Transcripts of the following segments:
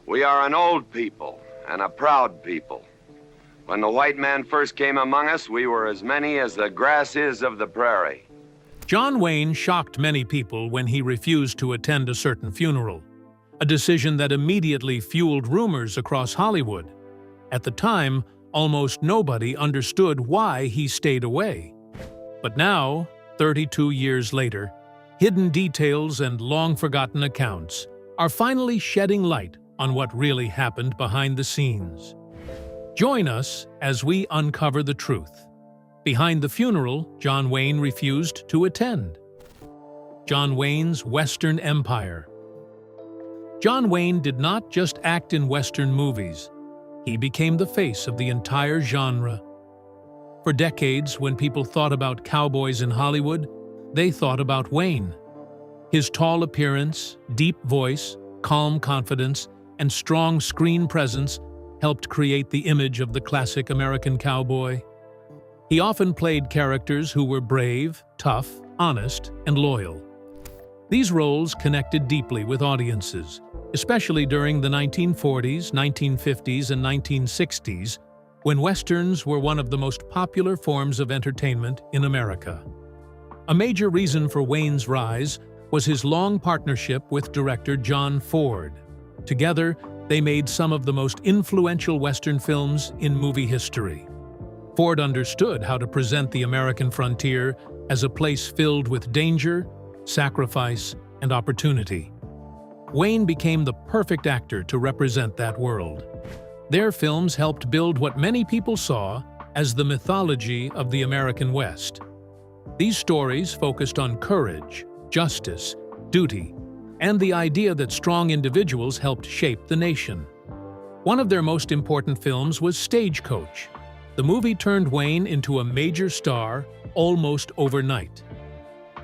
We are an old people and a proud people. When the white man first came among us, we were as many as the grass is of the prairie. John Wayne shocked many people when he refused to attend a certain funeral, a decision that immediately fueled rumors across Hollywood. At the time, almost nobody understood why he stayed away. But now, 32 years later, hidden details and long-forgotten accounts are finally shedding light on what really happened behind the scenes. Join us as we uncover the truth. Behind the funeral, John Wayne refused to attend. John Wayne's Western Empire. John Wayne did not just act in Western movies. He became the face of the entire genre. For decades, when people thought about cowboys in Hollywood, they thought about Wayne. His tall appearance, deep voice, calm confidence, and strong screen presence helped create the image of the classic American cowboy. He often played characters who were brave, tough, honest, and loyal. These roles connected deeply with audiences, especially during the 1940s, 1950s, and 1960s, when Westerns were one of the most popular forms of entertainment in America. A major reason for Wayne's rise was his long partnership with director John Ford. Together, they made some of the most influential Western films in movie history. Ford understood how to present the American frontier as a place filled with danger, sacrifice, and opportunity. Wayne became the perfect actor to represent that world. Their films helped build what many people saw as the mythology of the American West. These stories focused on courage, justice, duty, and the idea that strong individuals helped shape the nation. One of their most important films was Stagecoach. The movie turned Wayne into a major star almost overnight.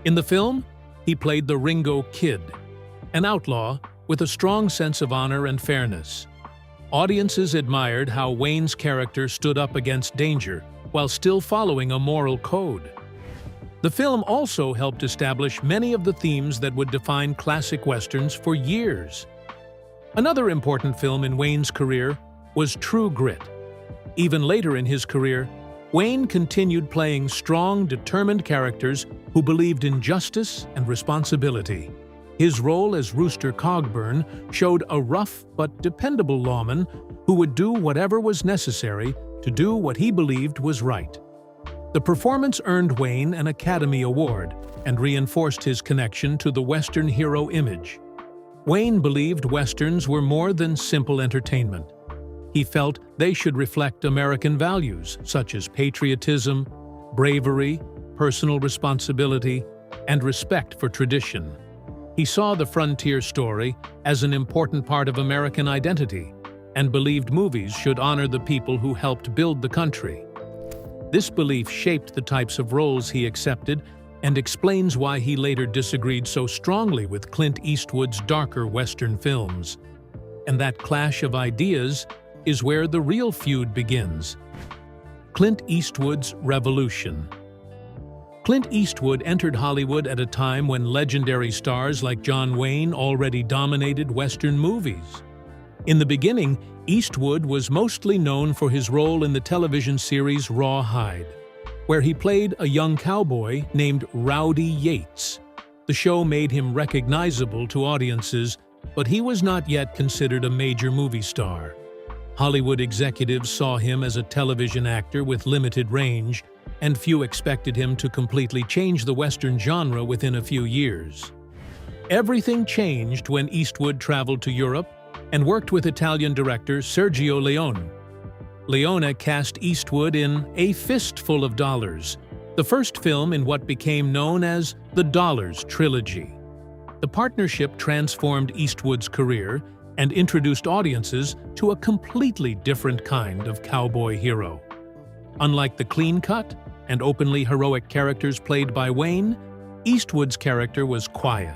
In the film, he played the Ringo Kid, an outlaw with a strong sense of honor and fairness. Audiences admired how Wayne's character stood up against danger while still following a moral code. The film also helped establish many of the themes that would define classic Westerns for years. Another important film in Wayne's career was True Grit. Even later in his career, Wayne continued playing strong, determined characters who believed in justice and responsibility. His role as Rooster Cogburn showed a rough but dependable lawman who would do whatever was necessary to do what he believed was right. The performance earned Wayne an Academy Award and reinforced his connection to the Western hero image. Wayne believed Westerns were more than simple entertainment. He felt they should reflect American values such as patriotism, bravery, personal responsibility, and respect for tradition. He saw the frontier story as an important part of American identity and believed movies should honor the people who helped build the country. This belief shaped the types of roles he accepted and explains why he later disagreed so strongly with Clint Eastwood's darker Western films. And that clash of ideas is where the real feud begins. Clint Eastwood's revolution. Clint Eastwood entered Hollywood at a time when legendary stars like John Wayne already dominated Western movies. In the beginning, Eastwood was mostly known for his role in the television series Rawhide, where he played a young cowboy named Rowdy Yates. The show made him recognizable to audiences, but he was not yet considered a major movie star. Hollywood executives saw him as a television actor with limited range, and few expected him to completely change the Western genre within a few years. Everything changed when Eastwood traveled to Europe and worked with Italian director Sergio Leone. Leone cast Eastwood in A Fistful of Dollars, the first film in what became known as the Dollars Trilogy. The partnership transformed Eastwood's career and introduced audiences to a completely different kind of cowboy hero. Unlike the clean-cut and openly heroic characters played by Wayne, Eastwood's character was quiet,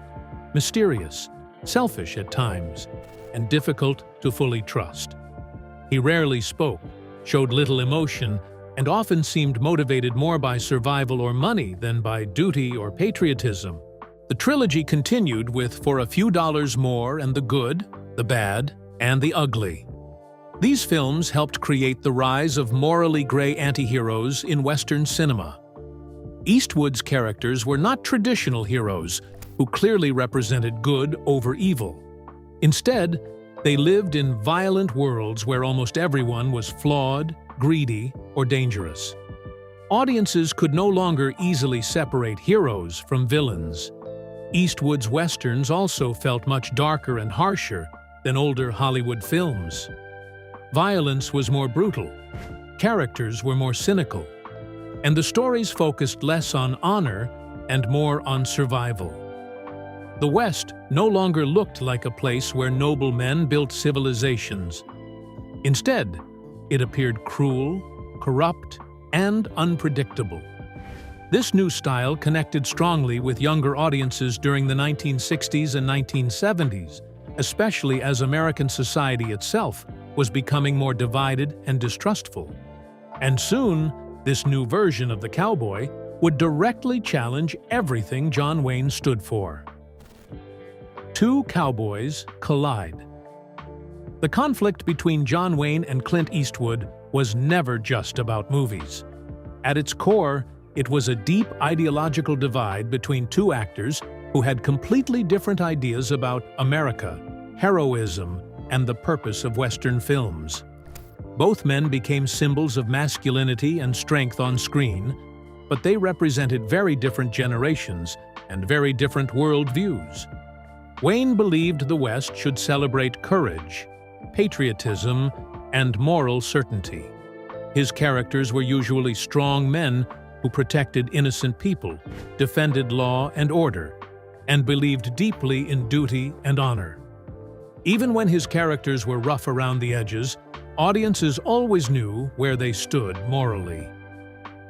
mysterious, selfish at times, and difficult to fully trust. He rarely spoke, showed little emotion, and often seemed motivated more by survival or money than by duty or patriotism. The trilogy continued with For a Few Dollars More and The Good, the Bad, and the ugly. These films helped create the rise of morally gray anti-heroes in Western cinema. Eastwood's characters were not traditional heroes who clearly represented good over evil. Instead, they lived in violent worlds where almost everyone was flawed, greedy, or dangerous. Audiences could no longer easily separate heroes from villains. Eastwood's westerns also felt much darker and harsher than older Hollywood films. Violence was more brutal, characters were more cynical, and the stories focused less on honor and more on survival. The West no longer looked like a place where noble men built civilizations. Instead, it appeared cruel, corrupt, and unpredictable. This new style connected strongly with younger audiences during the 1960s and 1970s, especially as American society itself was becoming more divided and distrustful. And soon, this new version of the cowboy would directly challenge everything John Wayne stood for. Two cowboys collide. The conflict between John Wayne and Clint Eastwood was never just about movies. At its core, it was a deep ideological divide between two actors who had completely different ideas about America, heroism, and the purpose of Western films. Both men became symbols of masculinity and strength on screen, but they represented very different generations and very different worldviews. Wayne believed the West should celebrate courage, patriotism, and moral certainty. His characters were usually strong men who protected innocent people, defended law and order, and believed deeply in duty and honor. Even when his characters were rough around the edges, audiences always knew where they stood morally.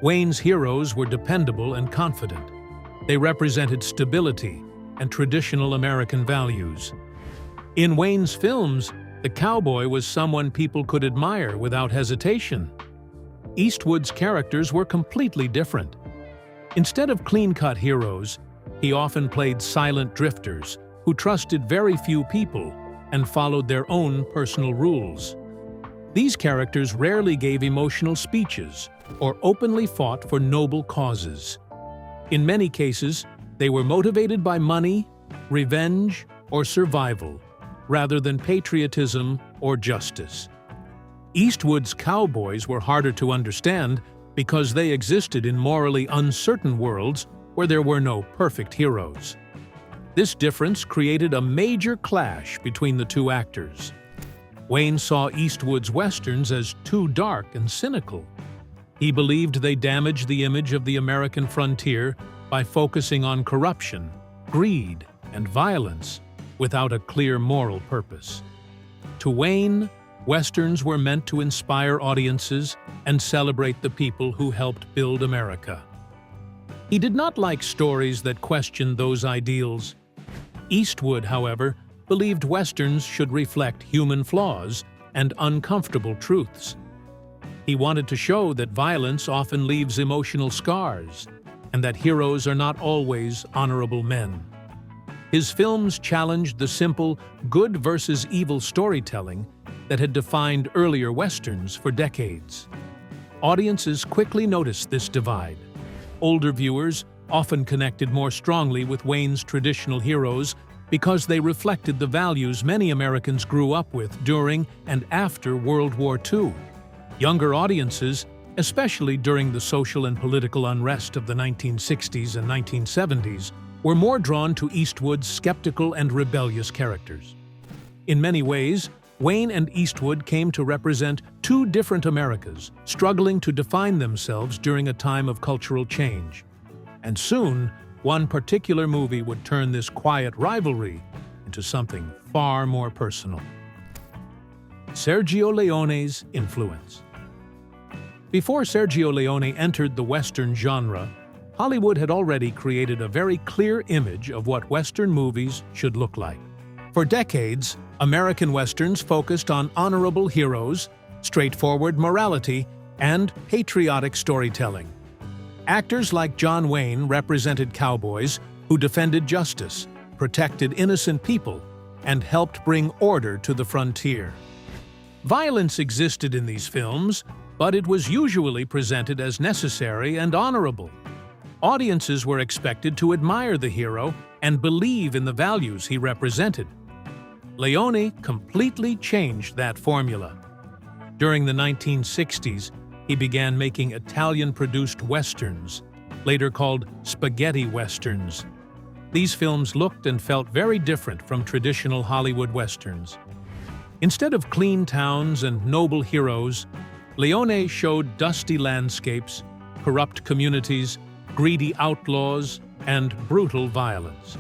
Wayne's heroes were dependable and confident. They represented stability and traditional American values. In Wayne's films, the cowboy was someone people could admire without hesitation. Eastwood's characters were completely different. Instead of clean-cut heroes, he often played silent drifters who trusted very few people and followed their own personal rules. These characters rarely gave emotional speeches or openly fought for noble causes. In many cases, they were motivated by money, revenge, or survival, rather than patriotism or justice. Eastwood's cowboys were harder to understand because they existed in morally uncertain worlds where there were no perfect heroes. This difference created a major clash between the two actors. Wayne saw Eastwood's westerns as too dark and cynical. He believed they damaged the image of the American frontier by focusing on corruption, greed, and violence without a clear moral purpose. To Wayne, westerns were meant to inspire audiences and celebrate the people who helped build America. He did not like stories that questioned those ideals. Eastwood, however, believed westerns should reflect human flaws and uncomfortable truths. He wanted to show that violence often leaves emotional scars and that heroes are not always honorable men. His films challenged the simple good versus evil storytelling that had defined earlier westerns for decades. Audiences quickly noticed this divide. Older viewers often connected more strongly with Wayne's traditional heroes because they reflected the values many Americans grew up with during and after World War II. Younger audiences, especially during the social and political unrest of the 1960s and 1970s, were more drawn to Eastwood's skeptical and rebellious characters. In many ways, Wayne and Eastwood came to represent two different Americas, struggling to define themselves during a time of cultural change. And soon, one particular movie would turn this quiet rivalry into something far more personal. Sergio Leone's influence. Before Sergio Leone entered the Western genre, Hollywood had already created a very clear image of what Western movies should look like. For decades, American Westerns focused on honorable heroes, straightforward morality, and patriotic storytelling. Actors like John Wayne represented cowboys who defended justice, protected innocent people, and helped bring order to the frontier. Violence existed in these films, but it was usually presented as necessary and honorable. Audiences were expected to admire the hero and believe in the values he represented. Leone completely changed that formula. During the 1960s, he began making Italian-produced westerns, later called spaghetti westerns. These films looked and felt very different from traditional Hollywood westerns. Instead of clean towns and noble heroes, Leone showed dusty landscapes, corrupt communities, greedy outlaws, and brutal violence.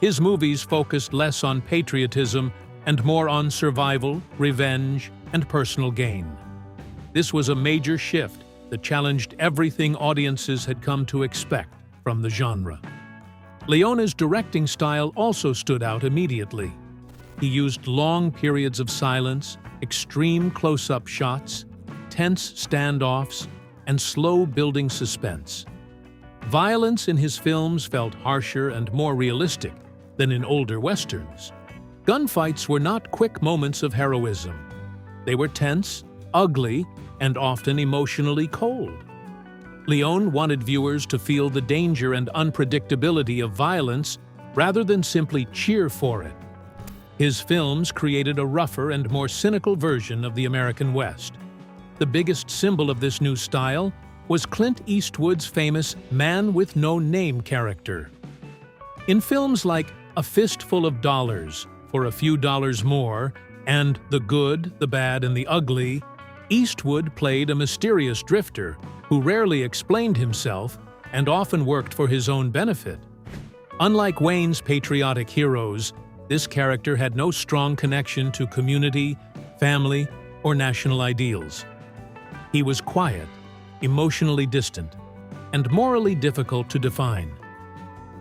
His movies focused less on patriotism and more on survival, revenge, and personal gain. This was a major shift that challenged everything audiences had come to expect from the genre. Leone's directing style also stood out immediately. He used long periods of silence, extreme close-up shots, tense standoffs, and slow-building suspense. Violence in his films felt harsher and more realistic than in older westerns. Gunfights were not quick moments of heroism. They were tense, ugly, and often emotionally cold. Leone wanted viewers to feel the danger and unpredictability of violence rather than simply cheer for it. His films created a rougher and more cynical version of the American West. The biggest symbol of this new style was Clint Eastwood's famous Man with No Name character. In films like A Fistful of Dollars, For a Few Dollars More, and The Good, the Bad, and the Ugly, Eastwood played a mysterious drifter who rarely explained himself and often worked for his own benefit. Unlike Wayne's patriotic heroes, this character had no strong connection to community, family, or national ideals. He was quiet, emotionally distant, and morally difficult to define.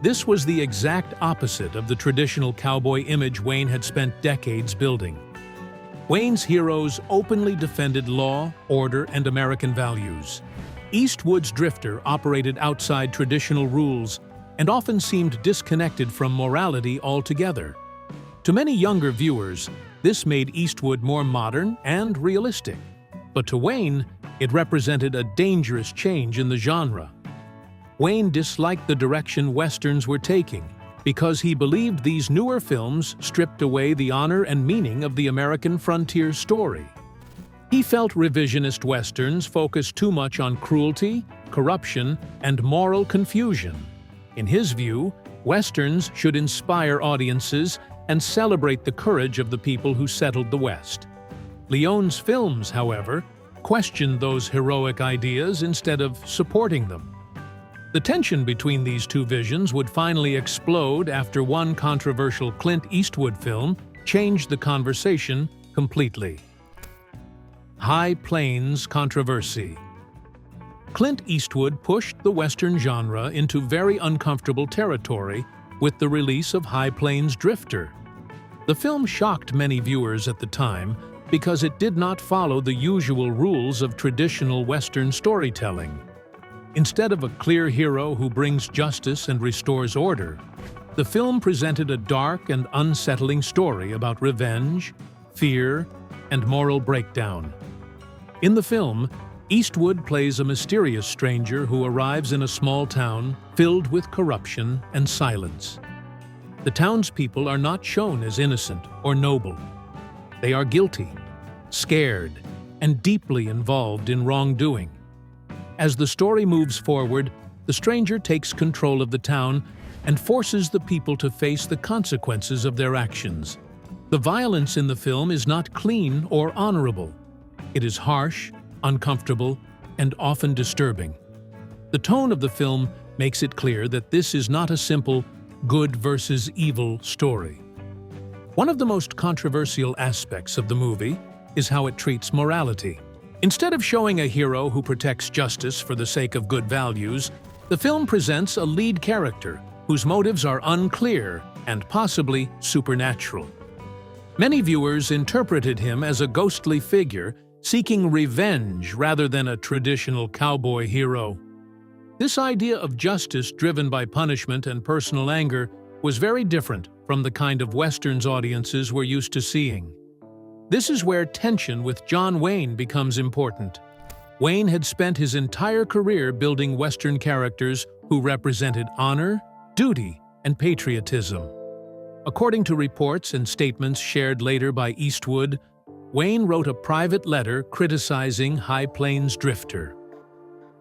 This was the exact opposite of the traditional cowboy image Wayne had spent decades building. Wayne's heroes openly defended law, order, and American values. Eastwood's drifter operated outside traditional rules and often seemed disconnected from morality altogether. To many younger viewers, this made Eastwood more modern and realistic. But to Wayne, it represented a dangerous change in the genre. Wayne disliked the direction westerns were taking because he believed these newer films stripped away the honor and meaning of the American frontier story. He felt revisionist westerns focused too much on cruelty, corruption, and moral confusion. In his view, westerns should inspire audiences and celebrate the courage of the people who settled the West. Leone's films, however, questioned those heroic ideas instead of supporting them. The tension between these two visions would finally explode after one controversial Clint Eastwood film changed the conversation completely. High Plains controversy. Clint Eastwood pushed the Western genre into very uncomfortable territory with the release of High Plains Drifter. The film shocked many viewers at the time because it did not follow the usual rules of traditional Western storytelling. Instead of a clear hero who brings justice and restores order, the film presented a dark and unsettling story about revenge, fear, and moral breakdown. In the film, Eastwood plays a mysterious stranger who arrives in a small town filled with corruption and silence. The townspeople are not shown as innocent or noble. They are guilty, scared, and deeply involved in wrongdoing. As the story moves forward, the stranger takes control of the town and forces the people to face the consequences of their actions. The violence in the film is not clean or honorable. It is harsh, uncomfortable, and often disturbing. The tone of the film makes it clear that this is not a simple good versus evil story. One of the most controversial aspects of the movie is how it treats morality. Instead of showing a hero who protects justice for the sake of good values, the film presents a lead character whose motives are unclear and possibly supernatural. Many viewers interpreted him as a ghostly figure seeking revenge rather than a traditional cowboy hero. This idea of justice driven by punishment and personal anger was very different from the kind of westerns audiences were used to seeing. This is where tension with John Wayne becomes important. Wayne had spent his entire career building Western characters who represented honor, duty, and patriotism. According to reports and statements shared later by Eastwood, Wayne wrote a private letter criticizing High Plains Drifter.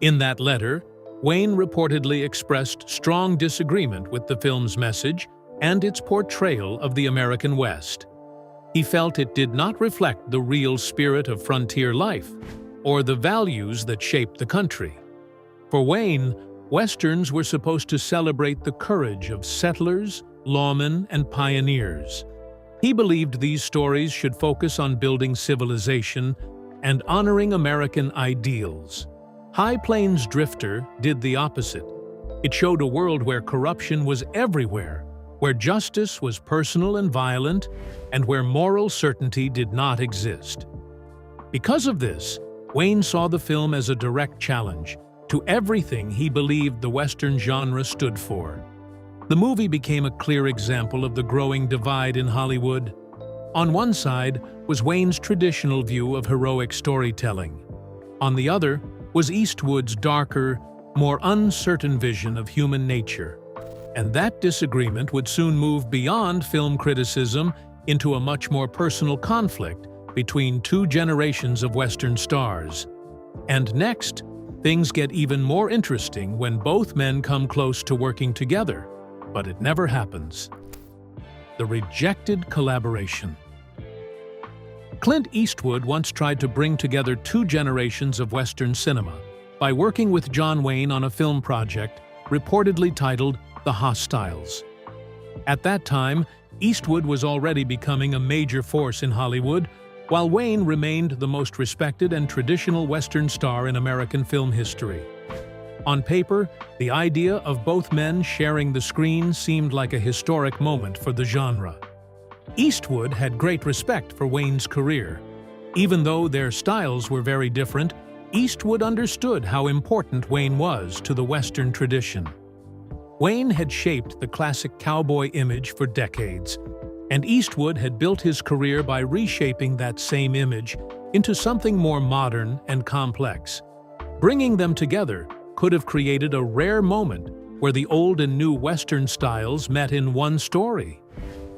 In that letter, Wayne reportedly expressed strong disagreement with the film's message and its portrayal of the American West. He felt it did not reflect the real spirit of frontier life or the values that shaped the country. For Wayne, Westerns were supposed to celebrate the courage of settlers, lawmen, and pioneers. He believed these stories should focus on building civilization and honoring American ideals. High Plains Drifter did the opposite. It showed a world where corruption was everywhere, where justice was personal and violent, and where moral certainty did not exist. Because of this, Wayne saw the film as a direct challenge to everything he believed the Western genre stood for. The movie became a clear example of the growing divide in Hollywood. On one side was Wayne's traditional view of heroic storytelling. On the other was Eastwood's darker, more uncertain vision of human nature. And that disagreement would soon move beyond film criticism into a much more personal conflict between two generations of Western stars. And next, things get even more interesting when both men come close to working together, but it never happens. The rejected collaboration. Clint Eastwood once tried to bring together two generations of Western cinema by working with John Wayne on a film project reportedly titled The Hostiles. At that time, Eastwood was already becoming a major force in Hollywood, while Wayne remained the most respected and traditional Western star in American film history. On paper, the idea of both men sharing the screen seemed like a historic moment for the genre. Eastwood had great respect for Wayne's career. Even though their styles were very different, Eastwood understood how important Wayne was to the Western tradition. Wayne had shaped the classic cowboy image for decades, and Eastwood had built his career by reshaping that same image into something more modern and complex. Bringing them together could have created a rare moment where the old and new Western styles met in one story.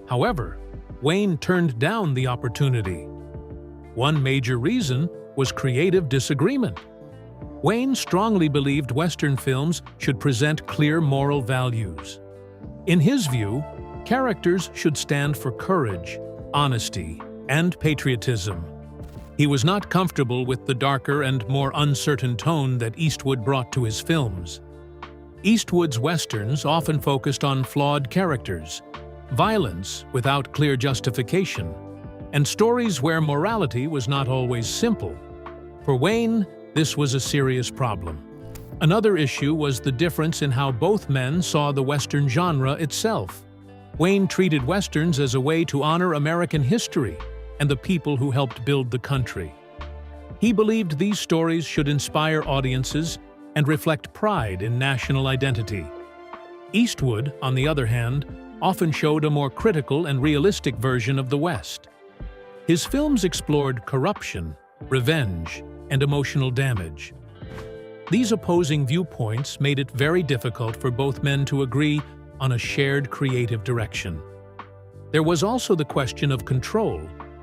However, Wayne turned down the opportunity. One major reason was creative disagreement. Wayne strongly believed Western films should present clear moral values. In his view, characters should stand for courage, honesty, and patriotism. He was not comfortable with the darker and more uncertain tone that Eastwood brought to his films. Eastwood's Westerns often focused on flawed characters, violence without clear justification, and stories where morality was not always simple. For Wayne, this was a serious problem. Another issue was the difference in how both men saw the Western genre itself. Wayne treated Westerns as a way to honor American history and the people who helped build the country. He believed these stories should inspire audiences and reflect pride in national identity. Eastwood, on the other hand, often showed a more critical and realistic version of the West. His films explored corruption, revenge, and emotional damage. These opposing viewpoints made it very difficult for both men to agree on a shared creative direction. There was also the question of control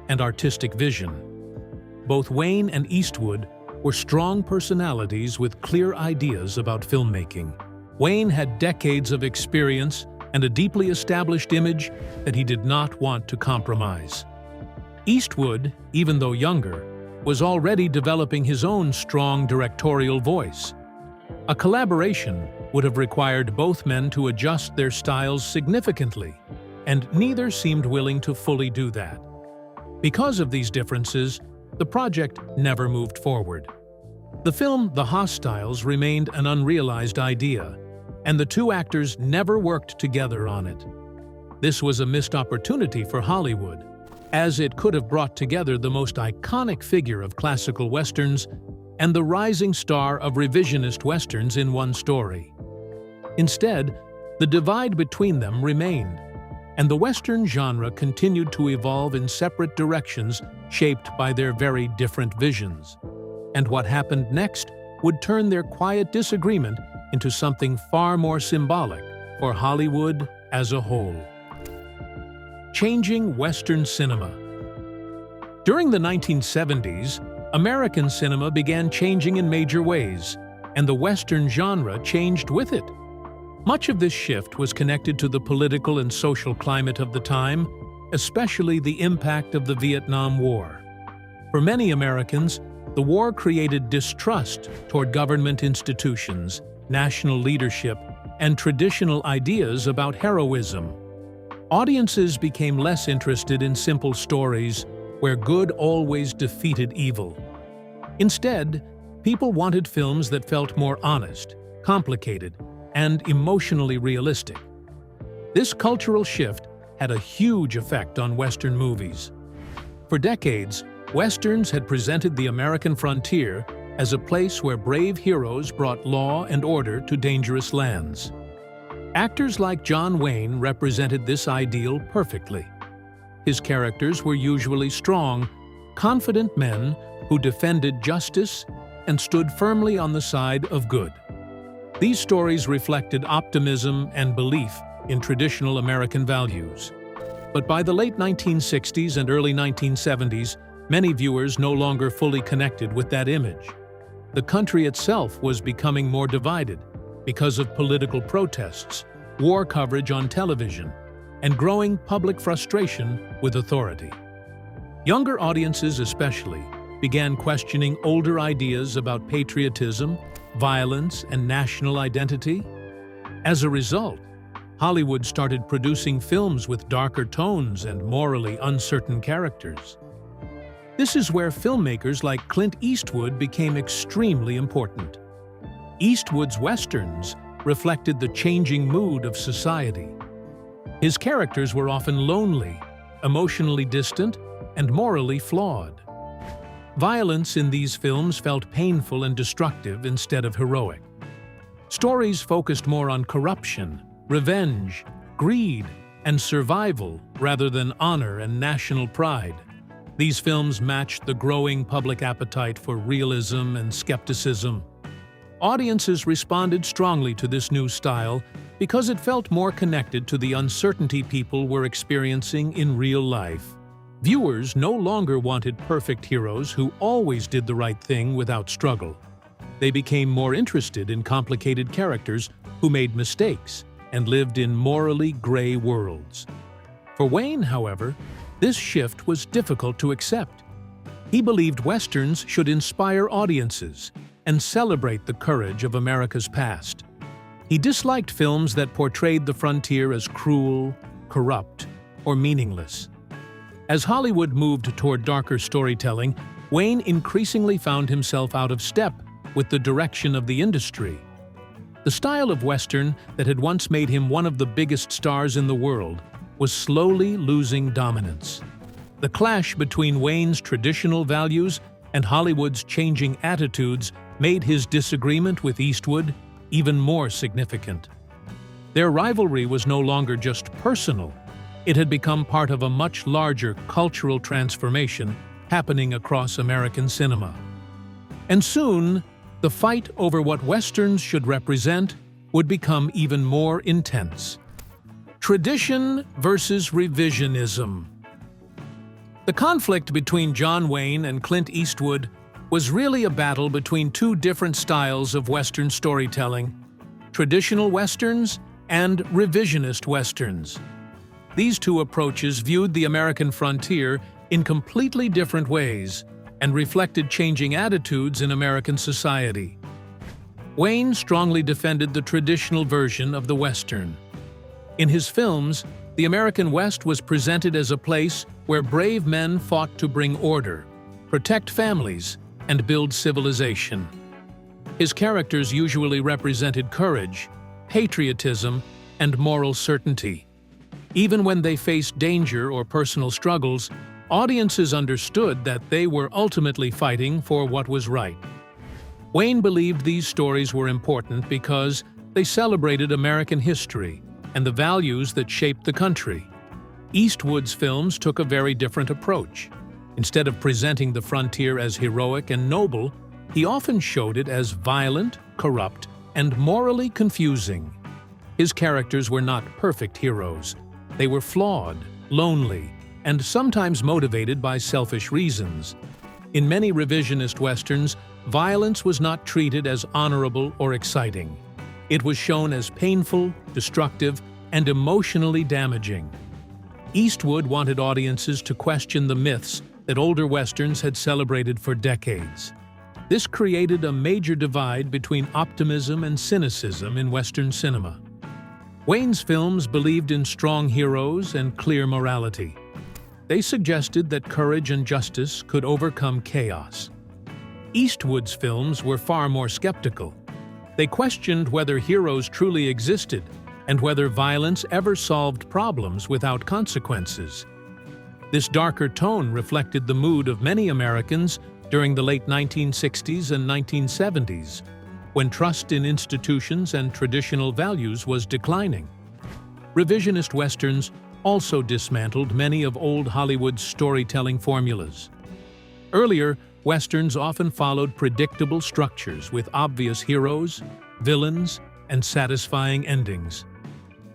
and artistic vision. Both Wayne and Eastwood were strong personalities with clear ideas about filmmaking. Wayne had decades of experience and a deeply established image that he did not want to compromise. Eastwood, even though younger, was already developing his own strong directorial voice. A collaboration would have required both men to adjust their styles significantly, and neither seemed willing to fully do that. Because of these differences, the project never moved forward. The film The Hostiles remained an unrealized idea, and the two actors never worked together on it. This was a missed opportunity for Hollywood, as it could have brought together the most iconic figure of classical westerns and the rising star of revisionist westerns in one story. Instead, the divide between them remained. and the Western genre continued to evolve in separate directions shaped by their very different visions. And what happened next would turn their quiet disagreement into something far more symbolic for Hollywood as a whole. Changing Western cinema. During the 1970s, American cinema began changing in major ways, and the Western genre changed with it. Much of this shift was connected to the political and social climate of the time, especially the impact of the Vietnam War. For many Americans, the war created distrust toward government institutions, national leadership, and traditional ideas about heroism. Audiences became less interested in simple stories where good always defeated evil. Instead, people wanted films that felt more honest, complicated, and emotionally realistic. This cultural shift had a huge effect on Western movies. For decades, Westerns had presented the American frontier as a place where brave heroes brought law and order to dangerous lands. Actors like John Wayne represented this ideal perfectly. His characters were usually strong, confident men who defended justice and stood firmly on the side of good. These stories reflected optimism and belief in traditional American values. But by the late 1960s and early 1970s, many viewers no longer fully connected with that image. The country itself was becoming more divided because of political protests, war coverage on television, and growing public frustration with authority. Younger audiences especially began questioning older ideas about patriotism, violence, and national identity. As a result, Hollywood started producing films with darker tones and morally uncertain characters. This is where filmmakers like Clint Eastwood became extremely important. Eastwood's westerns reflected the changing mood of society. His characters were often lonely, emotionally distant, and morally flawed. Violence in these films felt painful and destructive instead of heroic. Stories focused more on corruption, revenge, greed, and survival rather than honor and national pride. These films matched the growing public appetite for realism and skepticism. Audiences responded strongly to this new style because it felt more connected to the uncertainty people were experiencing in real life. Viewers no longer wanted perfect heroes who always did the right thing without struggle. They became more interested in complicated characters who made mistakes and lived in morally gray worlds. For Wayne, however, this shift was difficult to accept. He believed Westerns should inspire audiences and celebrate the courage of America's past. He disliked films that portrayed the frontier as cruel, corrupt, or meaningless. As Hollywood moved toward darker storytelling, Wayne increasingly found himself out of step with the direction of the industry. The style of Western that had once made him one of the biggest stars in the world was slowly losing dominance. The clash between Wayne's traditional values and Hollywood's changing attitudes made his disagreement with Eastwood even more significant. Their rivalry was no longer just personal. It had become part of a much larger cultural transformation happening across American cinema. And soon, the fight over what Westerns should represent would become even more intense. Tradition versus revisionism. The conflict between John Wayne and Clint Eastwood was really a battle between two different styles of Western storytelling: traditional Westerns and revisionist Westerns. These two approaches viewed the American frontier in completely different ways and reflected changing attitudes in American society. Wayne strongly defended the traditional version of the Western. In his films, the American West was presented as a place where brave men fought to bring order, protect families, and build civilization. His characters usually represented courage, patriotism, and moral certainty. Even when they faced danger or personal struggles, audiences understood that they were ultimately fighting for what was right. Wayne believed these stories were important because they celebrated American history and the values that shaped the country. Eastwood's films took a very different approach. Instead of presenting the frontier as heroic and noble, he often showed it as violent, corrupt, and morally confusing. His characters were not perfect heroes. They were flawed, lonely, and sometimes motivated by selfish reasons. In many revisionist westerns, violence was not treated as honorable or exciting. It was shown as painful, destructive, and emotionally damaging. Eastwood wanted audiences to question the myths that older westerns had celebrated for decades. This created a major divide between optimism and cynicism in Western cinema. Wayne's films believed in strong heroes and clear morality. They suggested that courage and justice could overcome chaos. Eastwood's films were far more skeptical. They questioned whether heroes truly existed and whether violence ever solved problems without consequences. This darker tone reflected the mood of many Americans during the late 1960s and 1970s, when trust in institutions and traditional values was declining. Revisionist westerns also dismantled many of old Hollywood's storytelling formulas. Earlier, westerns often followed predictable structures with obvious heroes, villains, and satisfying endings.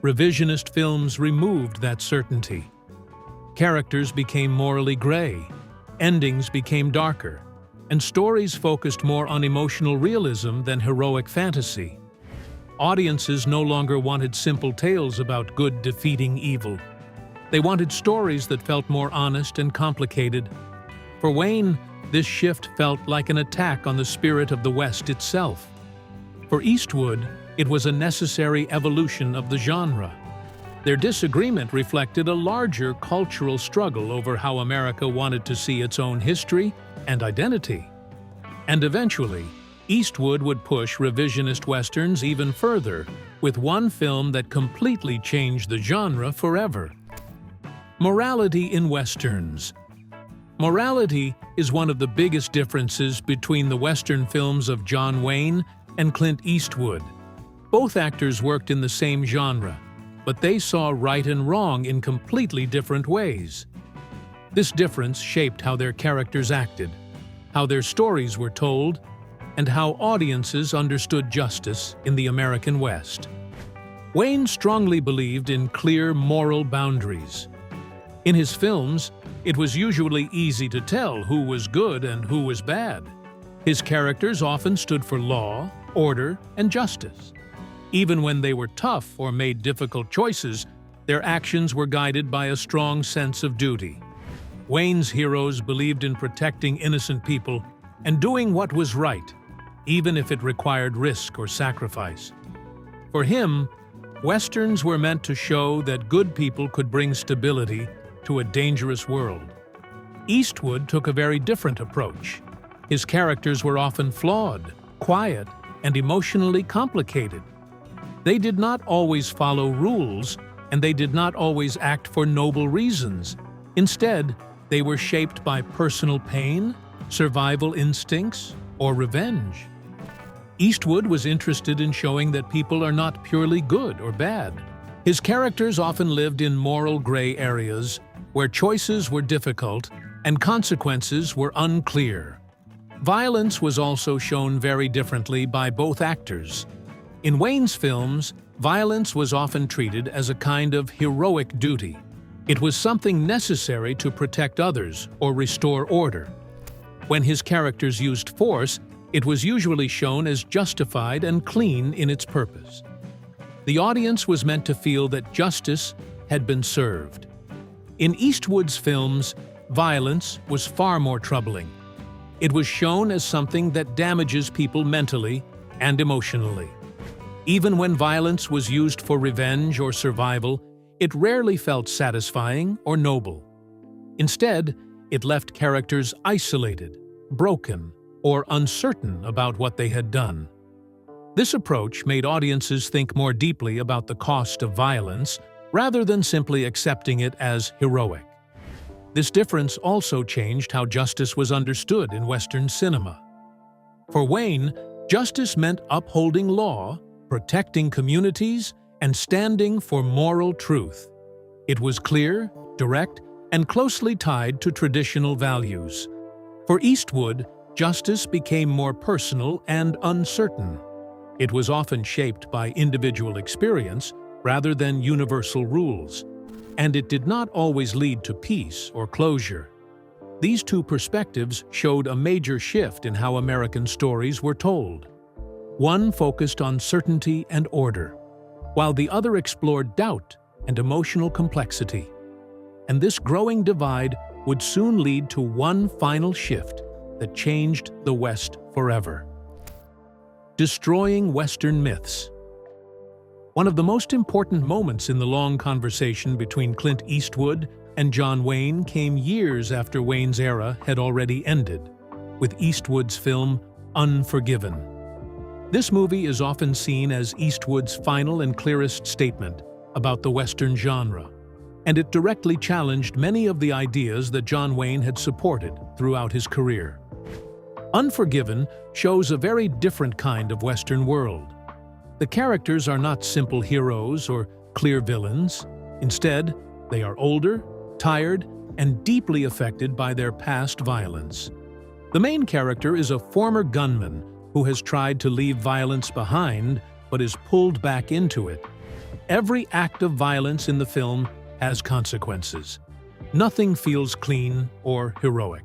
Revisionist films removed that certainty. Characters became morally gray, endings became darker, and stories focused more on emotional realism than heroic fantasy. Audiences no longer wanted simple tales about good defeating evil. They wanted stories that felt more honest and complicated. For Wayne, this shift felt like an attack on the spirit of the West itself. For Eastwood, it was a necessary evolution of the genre. Their disagreement reflected a larger cultural struggle over how America wanted to see its own history and identity. And eventually, Eastwood would push revisionist westerns even further with one film that completely changed the genre forever. Morality in westerns. Morality is one of the biggest differences between the western films of John Wayne and Clint Eastwood. Both actors worked in the same genre, but they saw right and wrong in completely different ways. This difference shaped how their characters acted, how their stories were told, and how audiences understood justice in the American West. Wayne strongly believed in clear moral boundaries. In his films, it was usually easy to tell who was good and who was bad. His characters often stood for law, order, and justice. Even when they were tough or made difficult choices, their actions were guided by a strong sense of duty. Wayne's heroes believed in protecting innocent people and doing what was right, even if it required risk or sacrifice. For him, westerns were meant to show that good people could bring stability to a dangerous world. Eastwood took a very different approach. His characters were often flawed, quiet, and emotionally complicated. They did not always follow rules, and they did not always act for noble reasons. Instead, they were shaped by personal pain, survival instincts, or revenge. Eastwood was interested in showing that people are not purely good or bad. His characters often lived in moral gray areas where choices were difficult and consequences were unclear. Violence was also shown very differently by both actors. In Wayne's films, violence was often treated as a kind of heroic duty. It was something necessary to protect others or restore order. When his characters used force, it was usually shown as justified and clean in its purpose. The audience was meant to feel that justice had been served. In Eastwood's films, violence was far more troubling. It was shown as something that damages people mentally and emotionally. Even when violence was used for revenge or survival, it rarely felt satisfying or noble. Instead, it left characters isolated, broken, or uncertain about what they had done. This approach made audiences think more deeply about the cost of violence rather than simply accepting it as heroic. This difference also changed how justice was understood in Western cinema. For Wayne, justice meant upholding law, protecting communities, and standing for moral truth. It was clear, direct, and closely tied to traditional values. For Eastwood, justice became more personal and uncertain. It was often shaped by individual experience rather than universal rules, and it did not always lead to peace or closure. These two perspectives showed a major shift in how American stories were told. One focused on certainty and order, while the other explored doubt and emotional complexity. And this growing divide would soon lead to one final shift that changed the West forever. Destroying Western myths. One of the most important moments in the long conversation between Clint Eastwood and John Wayne came years after Wayne's era had already ended, with Eastwood's film Unforgiven. This movie is often seen as Eastwood's final and clearest statement about the Western genre, and it directly challenged many of the ideas that John Wayne had supported throughout his career. Unforgiven shows a very different kind of Western world. The characters are not simple heroes or clear villains. Instead, they are older, tired, and deeply affected by their past violence. The main character is a former gunman who has tried to leave violence behind but is pulled back into it. Every act of violence in the film has consequences. Nothing feels clean or heroic.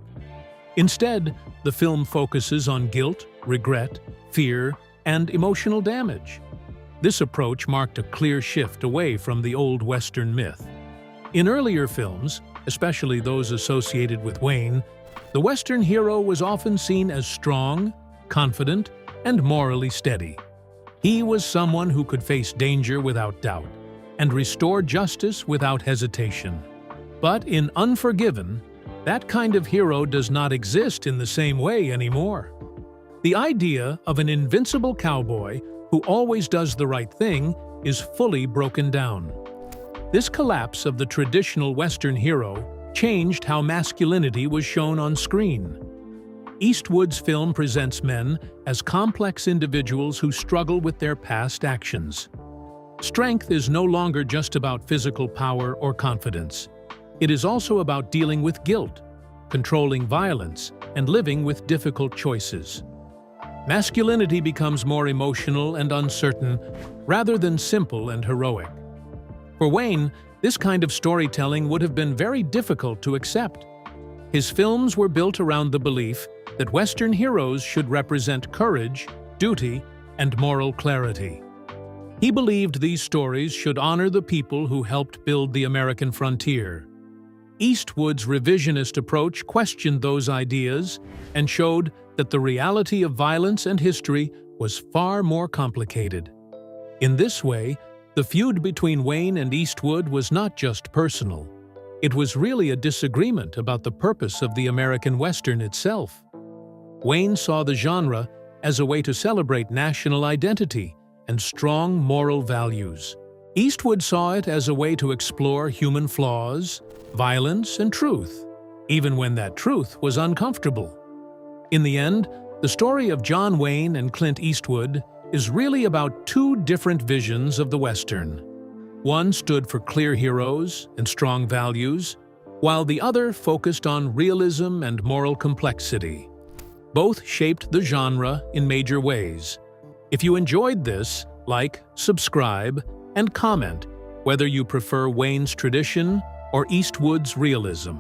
Instead, the film focuses on guilt, regret, fear, and emotional damage. This approach marked a clear shift away from the old Western myth. In earlier films, especially those associated with Wayne, the Western hero was often seen as strong, confident, and morally steady. He was someone who could face danger without doubt and restore justice without hesitation. But in Unforgiven, that kind of hero does not exist in the same way anymore. The idea of an invincible cowboy who always does the right thing is fully broken down. This collapse of the traditional Western hero changed how masculinity was shown on screen. Eastwood's film presents men as complex individuals who struggle with their past actions. Strength is no longer just about physical power or confidence. It is also about dealing with guilt, controlling violence, and living with difficult choices. Masculinity becomes more emotional and uncertain rather than simple and heroic. For Wayne, this kind of storytelling would have been very difficult to accept. His films were built around the belief that Western heroes should represent courage, duty, and moral clarity. He believed these stories should honor the people who helped build the American frontier. Eastwood's revisionist approach questioned those ideas and showed that the reality of violence and history was far more complicated. In this way, the feud between Wayne and Eastwood was not just personal. It was really a disagreement about the purpose of the American Western itself. Wayne saw the genre as a way to celebrate national identity and strong moral values. Eastwood saw it as a way to explore human flaws, violence, and truth, even when that truth was uncomfortable. In the end, the story of John Wayne and Clint Eastwood is really about two different visions of the Western. One stood for clear heroes and strong values, while the other focused on realism and moral complexity. Both shaped the genre in major ways. If you enjoyed this, like, subscribe, and comment whether you prefer Wayne's tradition or Eastwood's realism.